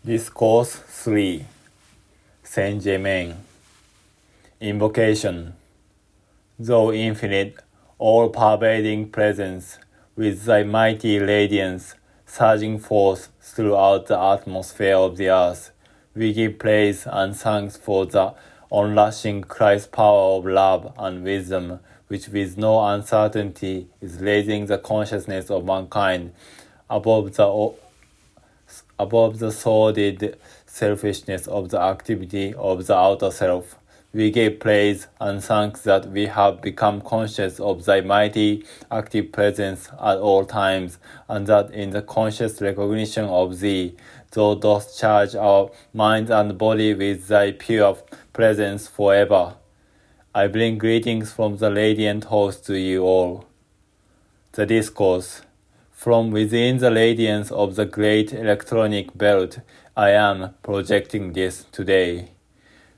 Discourse 3 Saint Germain Invocation. Thou infinite, all-pervading presence, with thy mighty radiance surging forth throughout the atmosphere of the earth, we give praise and thanks for the onrushing Christ power of love and wisdom, which with no uncertainty is raising the consciousness of mankind above the sordid selfishness of the activity of the outer self. We give praise and thanks that we have become conscious of thy mighty active presence at all times, and that in the conscious recognition of thee, thou dost charge our mind and body with thy pure presence forever. I bring greetings from the radiant host to you all. The Discourse. From within the radiance of the great electronic belt, I am projecting this today.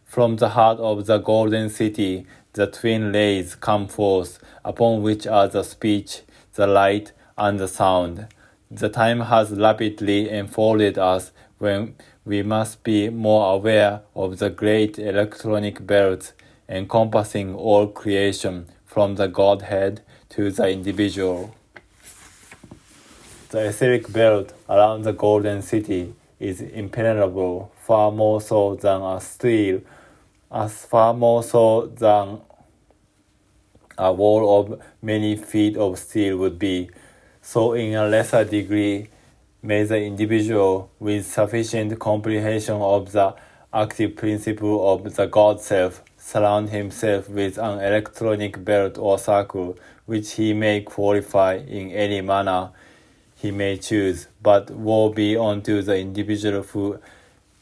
From the heart of the golden city, the twin rays come forth, upon which are the speech, the light, and the sound. The time has rapidly enfolded us when we must be more aware of the great electronic belt encompassing all creation, from the Godhead to the individual. The etheric belt around the golden city is impenetrable, far more so than a wall of many feet of steel would be. So in a lesser degree, may the individual, with sufficient comprehension of the active principle of the God Self, surround himself with an electronic belt or circle, which he may qualify in any manner he may choose, but woe be unto the individual who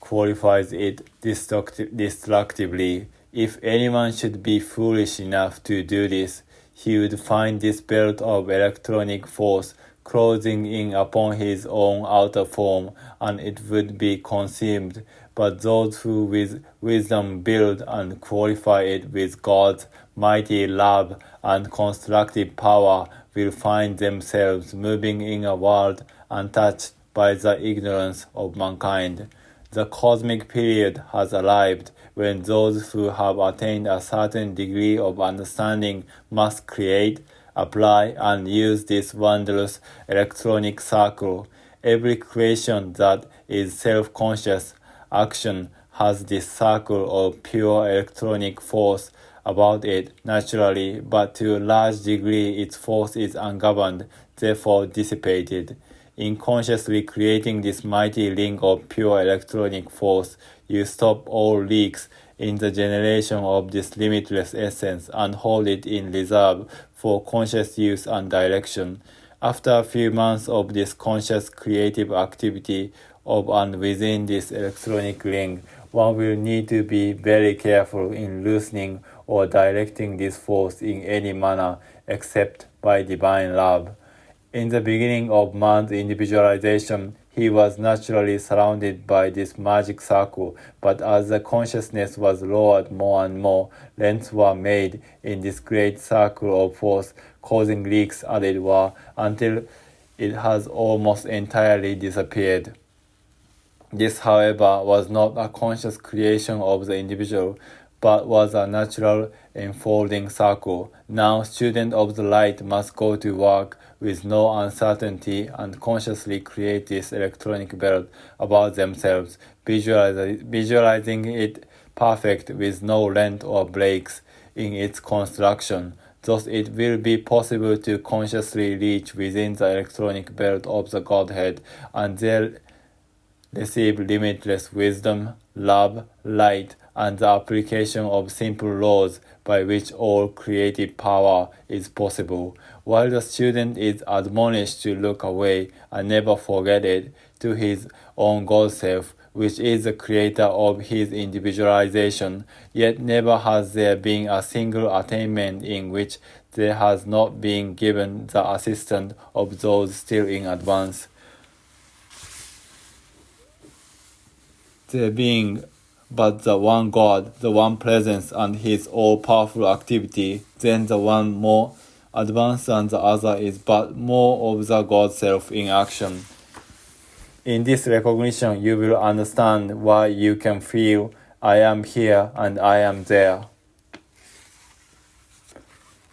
qualifies it destructively. If anyone should be foolish enough to do this, he would find this belt of electronic force closing in upon his own outer form, and it would be consumed. But those who with wisdom build and qualify it with God's mighty love and constructive power will find themselves moving in a world untouched by the ignorance of mankind. The cosmic period has arrived when those who have attained a certain degree of understanding must create, apply, and use this wondrous electronic circle. Every creation that is self-conscious action has this circle of pure electronic force about it naturally, but to a large degree its force is ungoverned, therefore dissipated. In consciously creating this mighty ring of pure electronic force, you stop all leaks in the generation of this limitless essence and hold it in reserve for conscious use and direction. After a few months of this conscious creative activity of and within this electronic ring, one will need to be very careful in loosening or directing this force in any manner except by divine love. In the beginning of man's individualization, he was naturally surrounded by this magic circle, but as the consciousness was lowered more and more, rents were made in this great circle of force, causing leaks as it were, until it has almost entirely disappeared. This, however, was not a conscious creation of the individual, but was a natural enfolding circle. Now, students of the light must go to work with no uncertainty and consciously create this electronic belt about themselves, visualizing it perfect with no rent or breaks in its construction. Thus, it will be possible to consciously reach within the electronic belt of the Godhead, and there receive limitless wisdom, love, light, and the application of simple laws by which all creative power is possible. While the student is admonished to look away and never forget it to his own God Self, which is the creator of his individualization, yet never has there been a single attainment in which there has not been given the assistance of those still in advance. There being but the one God, the one presence and his all-powerful activity, then the one more advanced than the other is but more of the God Self in action. In this recognition, you will understand why you can feel I am here and I am there.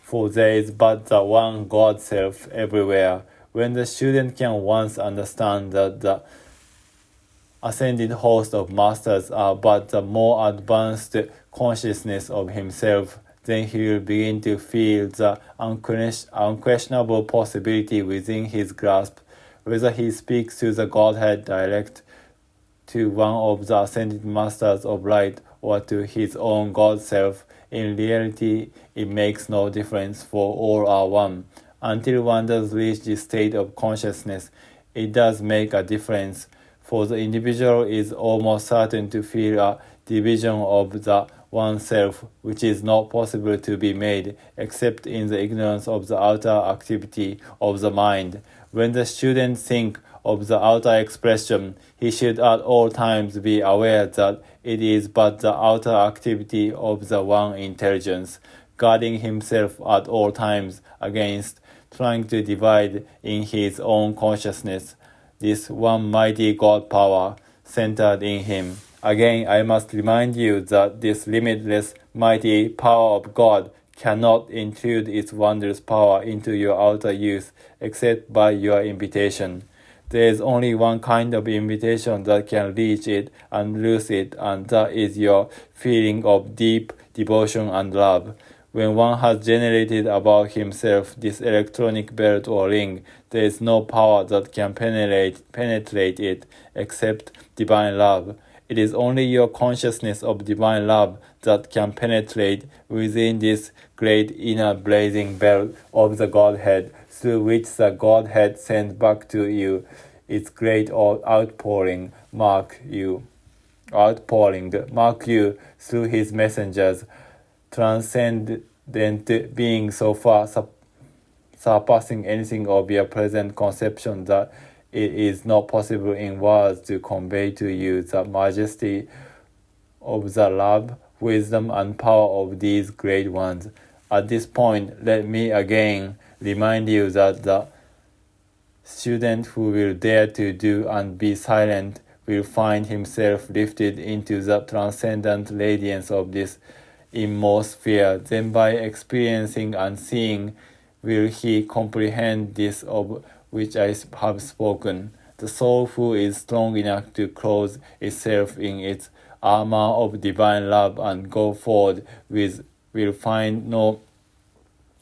For there is but the one God self everywhere. When the student can once understand that the ascended host of masters are but the more advanced consciousness of himself, then he will begin to feel the unquestionable possibility within his grasp, whether he speaks to the Godhead direct, to one of the ascended masters of light, or to his own God self. In reality, it makes no difference, for all are one. Until one does reach this state of consciousness, it does make a difference, for the individual is almost certain to feel a division of the oneself, which is not possible to be made, except in the ignorance of the outer activity of the mind. When the student thinks of the outer expression, he should at all times be aware that it is but the outer activity of the one intelligence, guarding himself at all times against trying to divide in his own consciousness this one mighty God power centered in him. Again, I must remind you that this limitless mighty power of God cannot intrude its wondrous power into your outer youth except by your invitation. There is only one kind of invitation that can reach it and lose it, and that is your feeling of deep devotion and love. When one has generated about himself this electronic belt or ring, there is no power that can penetrate it except divine love. It is only your consciousness of divine love that can penetrate within this great inner blazing belt of the Godhead, through which the Godhead sends back to you its great outpouring, mark you through his messengers, transcendent being so far surpassing anything of your present conception that it is not possible in words to convey to you the majesty of the love, wisdom, and power of these great ones. At this point, let me again remind you that the student who will dare to do and be silent will find himself lifted into the transcendent radiance of this immense sphere. Then by experiencing and seeing will he comprehend this of which I have spoken. The soul who is strong enough to clothe itself in its armor of divine love and go forward will find no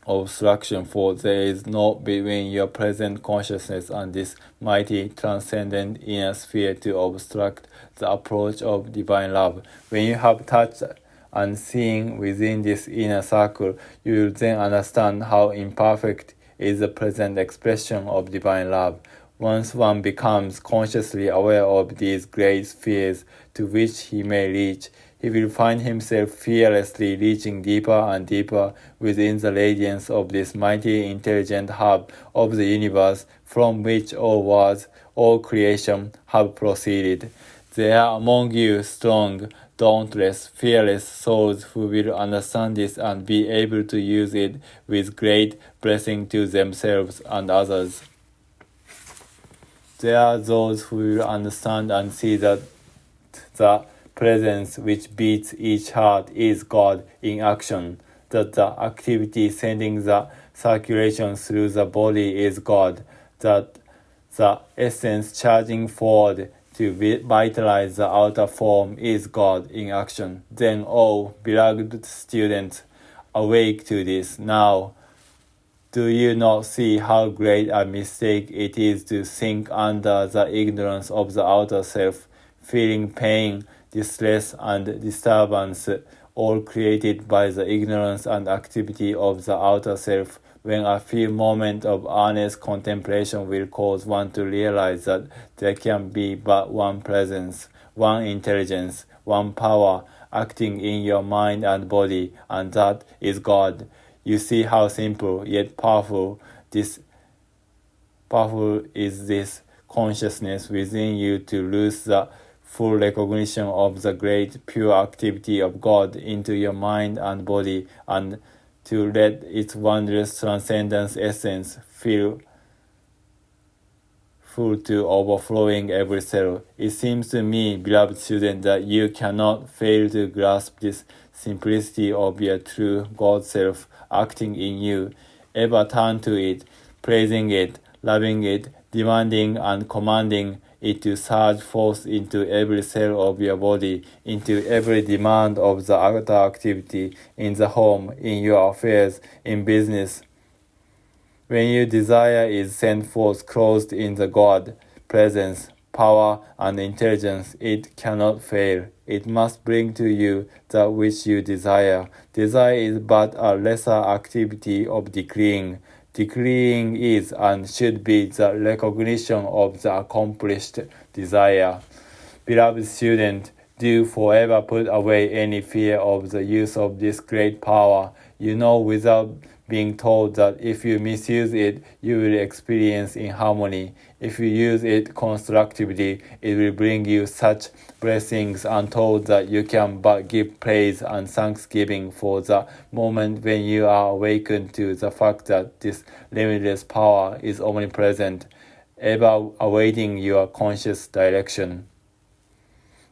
obstruction, for there is naught between your present consciousness and this mighty transcendent inner sphere to obstruct the approach of divine love. When you have touched and seen within this inner circle, you will then understand how imperfect is the present expression of divine love. Once one becomes consciously aware of these great spheres to which he may reach, he will find himself fearlessly reaching deeper and deeper within the radiance of this mighty intelligent hub of the universe, from which all worlds, all creation have proceeded. There are among you strong, dauntless, fearless souls who will understand this and be able to use it with great blessing to themselves and others. There are those who will understand and see that the presence which beats each heart is God in action, that the activity sending the circulation through the body is God, that the essence charging forward to vitalize the outer form is God in action. Then, oh, beloved students, awake to this now. Do you not see how great a mistake it is to sink under the ignorance of the outer self, feeling pain, distress, and disturbance, all created by the ignorance and activity of the outer self, when a few moments of earnest contemplation will cause one to realize that there can be but one presence, one intelligence, one power acting in your mind and body, and that is God. You see how simple yet powerful is this consciousness within you to lose the full recognition of the great pure activity of God into your mind and body, and to let its wondrous transcendence essence fill full to overflowing every cell. It seems to me, beloved student, that you cannot fail to grasp this simplicity of your true God self acting in you. Ever turn to it, praising it, loving it, demanding and commanding it to surge forth into every cell of your body, into every demand of the other activity, in the home, in your affairs, in business. When your desire is sent forth clothed in the God, presence, power, and intelligence, it cannot fail. It must bring to you that which you desire. Desire is but a lesser activity of decreeing. Decreeing is and should be the recognition of the accomplished desire. Beloved student, do forever put away any fear of the use of this great power. You know without being told that if you misuse it, you will experience inharmony. If you use it constructively, it will bring you such blessings untold that you can but give praise and thanksgiving for the moment when you are awakened to the fact that this limitless power is omnipresent, ever awaiting your conscious direction.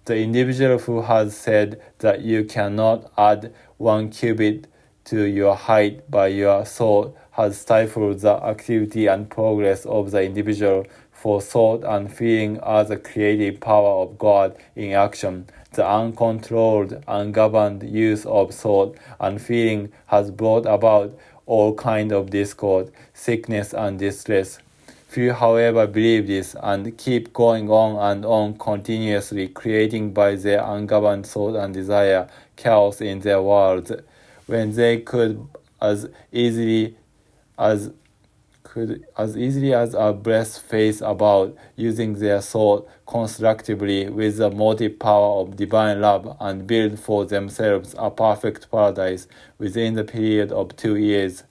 The individual who has said that you cannot add 1 cubit to your height by your thought has stifled the activity and progress of the individual, for thought and feeling are the creative power of God in action. The uncontrolled, ungoverned use of thought and feeling has brought about all kinds of discord, sickness, and distress. Few, however, believe this and keep going on and on continuously, creating by their ungoverned thought and desire chaos in their worlds, when they could as easily as a breath face about, using their thought constructively with the motive power of divine love, and build for themselves a perfect paradise within the period of 2 years.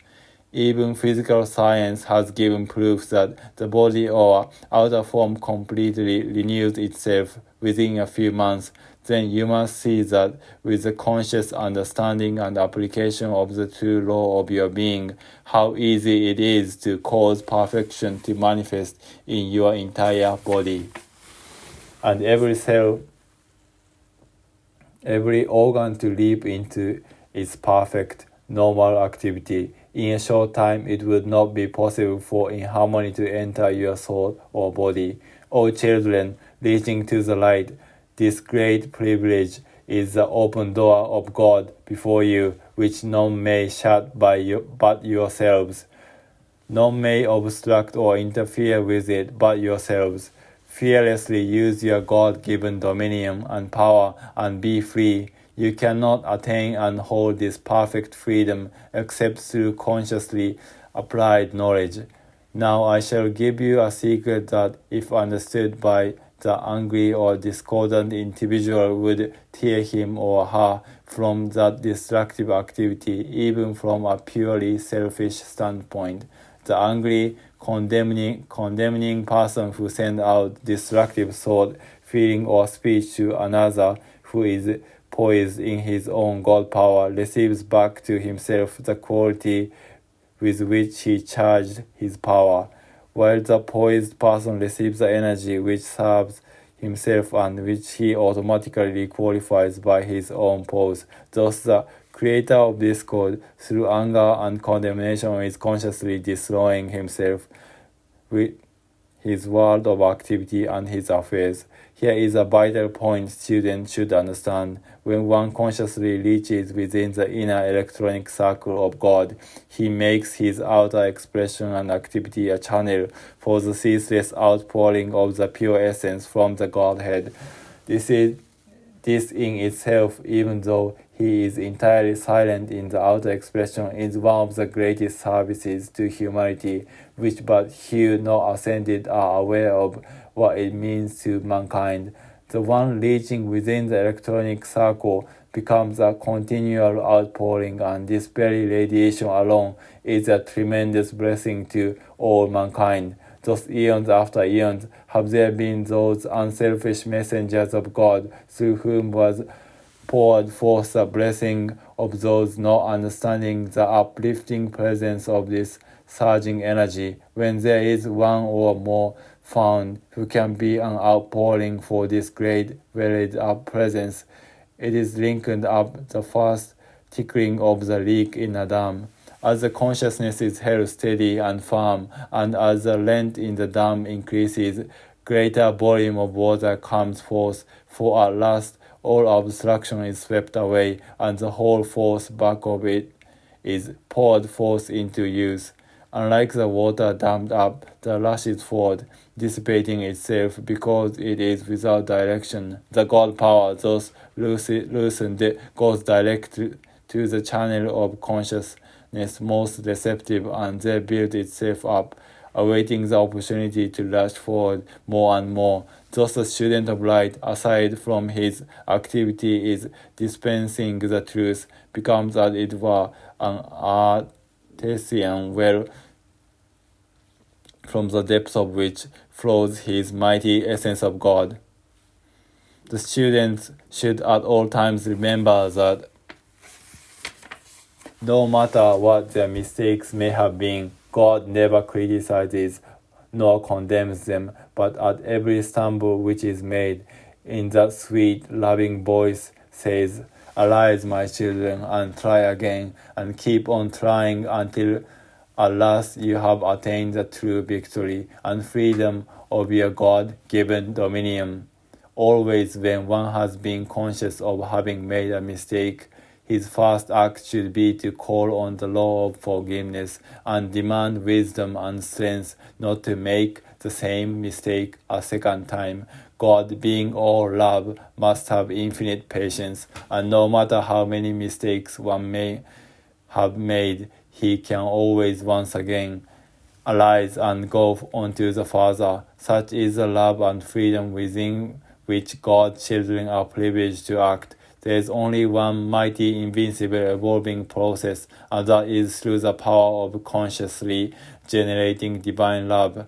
Even physical science has given proof that the body or outer form completely renews itself within a few months. Then you must see that with the conscious understanding and application of the true law of your being, how easy it is to cause perfection to manifest in your entire body. And every cell, every organ to leap into its perfect, normal activity. In a short time, it would not be possible for inharmony to enter your soul or body. O children, reaching to the light, this great privilege is the open door of God before you, which none may shut but yourselves. None may obstruct or interfere with it but yourselves. Fearlessly use your God-given dominion and power and be free. You cannot attain and hold this perfect freedom except through consciously applied knowledge. Now I shall give you a secret that, if understood by the angry or discordant individual, would tear him or her from that destructive activity, even from a purely selfish standpoint. The angry, condemning person who sends out destructive thought, feeling, or speech to another who is poised in his own God power, receives back to himself the quality with which he charged his power, while the poised person receives the energy which serves himself and which he automatically qualifies by his own pose. Thus the creator of discord, through anger and condemnation, is consciously destroying himself with his world of activity and his affairs. Here is a vital point students should understand. When one consciously reaches within the inner electronic circle of God, he makes his outer expression and activity a channel for the ceaseless outpouring of the pure essence from the Godhead. This in itself, even though he is entirely silent in the outer expression, is one of the greatest services to humanity, which but few not ascended are aware of what it means to mankind. The one reaching within the electronic circle becomes a continual outpouring, and this very radiation alone is a tremendous blessing to all mankind. Thus, eons after eons, have there been those unselfish messengers of God, through whom was poured forth the blessing of those not understanding the uplifting presence of this surging energy. When there is one or more found, who can be an outpouring for this great varied up presence. It is linked up the first tickling of the leak in a dam. As the consciousness is held steady and firm, and as the length in the dam increases, greater volume of water comes forth, for at last all obstruction is swept away, and the whole force back of it is poured forth into use. Unlike the water dammed up, that rushes forward, dissipating itself because it is without direction. The God power, thus loosened, goes direct to the channel of consciousness most receptive, and there builds itself up, awaiting the opportunity to rush forward more and more. Thus the student of light, aside from his activity is dispensing the truth, becomes as it were an artesian well, from the depths of which flows his mighty essence of God. The students should at all times remember that no matter what their mistakes may have been, God never criticizes nor condemns them, but at every stumble which is made, in that sweet, loving voice says, "Arise, my children, and try again, and keep on trying until at last you have attained the true victory and freedom of your God-given dominion." Always when one has been conscious of having made a mistake, his first act should be to call on the law of forgiveness and demand wisdom and strength not to make the same mistake a second time. God, being all love, must have infinite patience, and no matter how many mistakes one may have made, he can always once again arise and go on to the Father. Such is the love and freedom within which God's children are privileged to act. There is only one mighty, invincible, evolving process, and that is through the power of consciously generating divine love.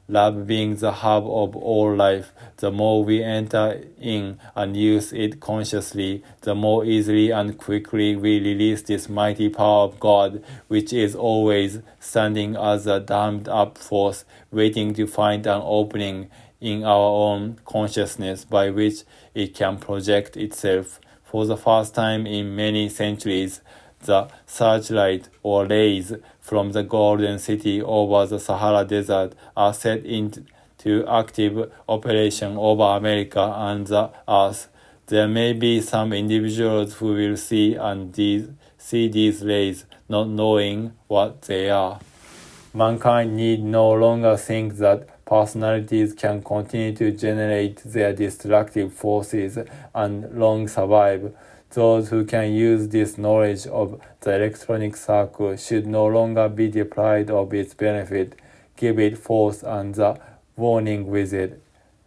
Love being the hub of all life, the more we enter in and use it consciously, the more easily and quickly we release this mighty power of God, which is always standing as a dammed up force, waiting to find an opening in our own consciousness by which it can project itself. For the first time in many centuries, the searchlight or rays from the Golden City over the Sahara Desert are set into active operation over America and the Earth. There may be some individuals who will see these rays, not knowing what they are. Mankind need no longer think that personalities can continue to generate their destructive forces and long survive. Those who can use this knowledge of the electronic circle should no longer be deprived of its benefit. Give it force and the warning with it.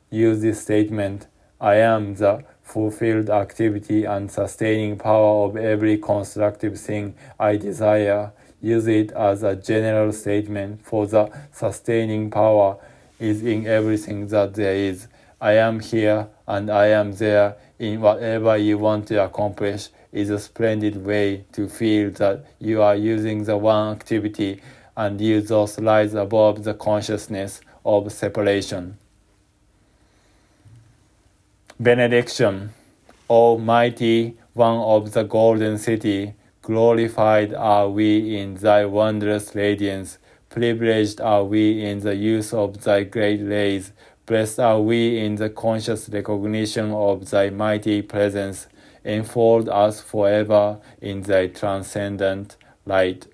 Use this statement, "I am the fulfilled activity and sustaining power of every constructive thing I desire." Use it as a general statement, for the sustaining power is in everything that there is. I am here and I am there in whatever you want to accomplish is a splendid way to feel that you are using the one activity and you thus rise above the consciousness of separation. Benediction. Almighty One of the Golden City, glorified are we in thy wondrous radiance. Privileged are we in the use of thy great rays. Blessed are we in the conscious recognition of thy mighty presence. Enfold us forever in thy transcendent light.